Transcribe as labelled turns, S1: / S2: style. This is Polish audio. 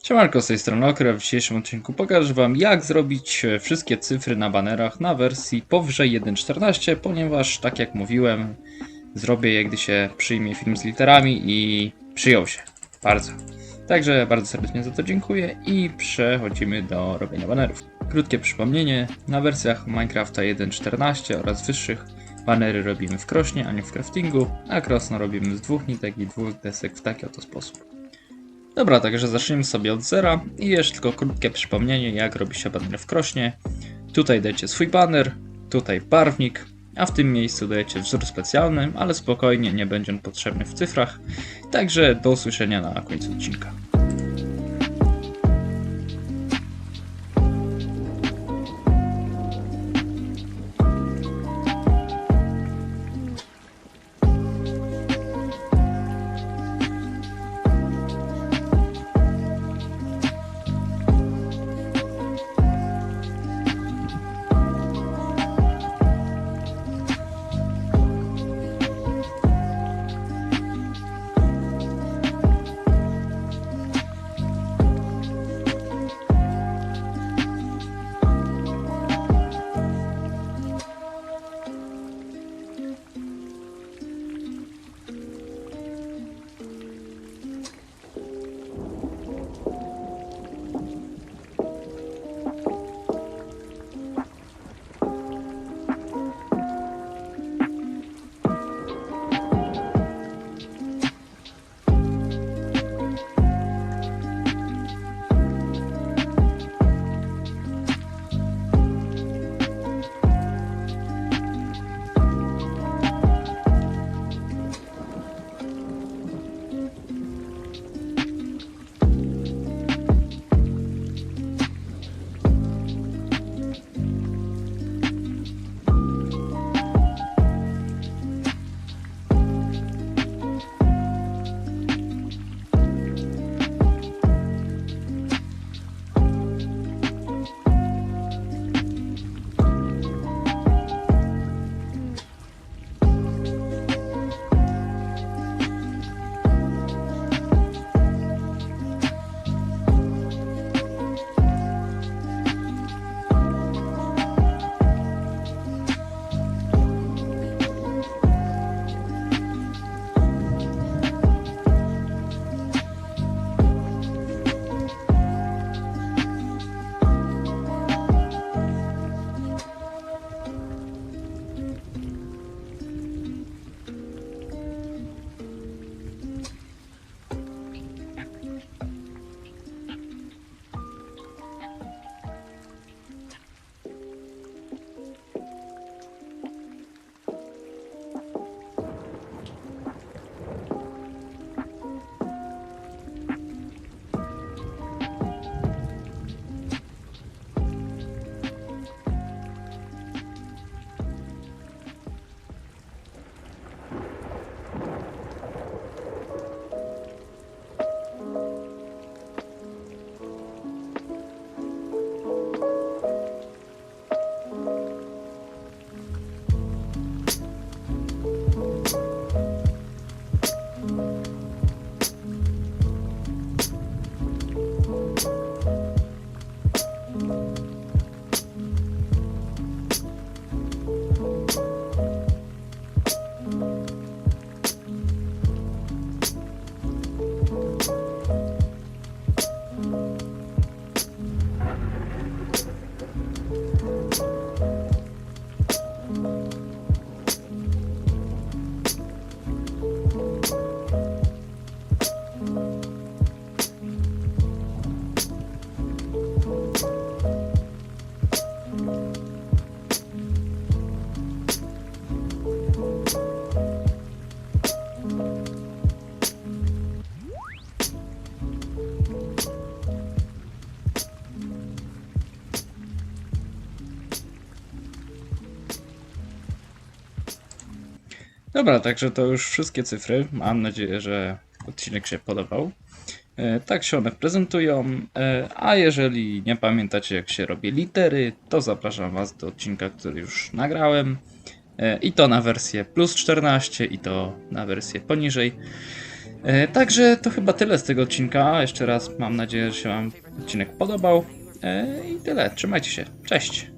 S1: Siemanko, z tej strony Okra. W dzisiejszym odcinku pokażę Wam, jak zrobić wszystkie cyfry na banerach na wersji powyżej 1.14, ponieważ, tak jak mówiłem, zrobię je, gdy się przyjmie film z literami i przyjął się. Bardzo. Także bardzo serdecznie za to dziękuję i przechodzimy do robienia banerów. Krótkie przypomnienie, na wersjach Minecrafta 1.14 oraz wyższych banery robimy w krośnie, a nie w craftingu, a krosno robimy z 2 nitek i 2 desek w taki oto sposób. Dobra, także zacznijmy sobie od zera i jeszcze tylko krótkie przypomnienie, jak robi się baner w krośnie. Tutaj dajecie swój baner, tutaj barwnik, a w tym miejscu dajecie wzór specjalny, ale spokojnie, nie będzie on potrzebny w cyfrach. Także do usłyszenia na końcu odcinka. Dobra, także to już wszystkie cyfry. Mam nadzieję, że odcinek się podobał. Tak się one prezentują, a jeżeli nie pamiętacie, jak się robi litery, to zapraszam Was do odcinka, który już nagrałem. I to na wersję plus 14 i to na wersję poniżej. Także to chyba tyle z tego odcinka. Jeszcze raz mam nadzieję, że się Wam odcinek podobał. I tyle. Trzymajcie się. Cześć.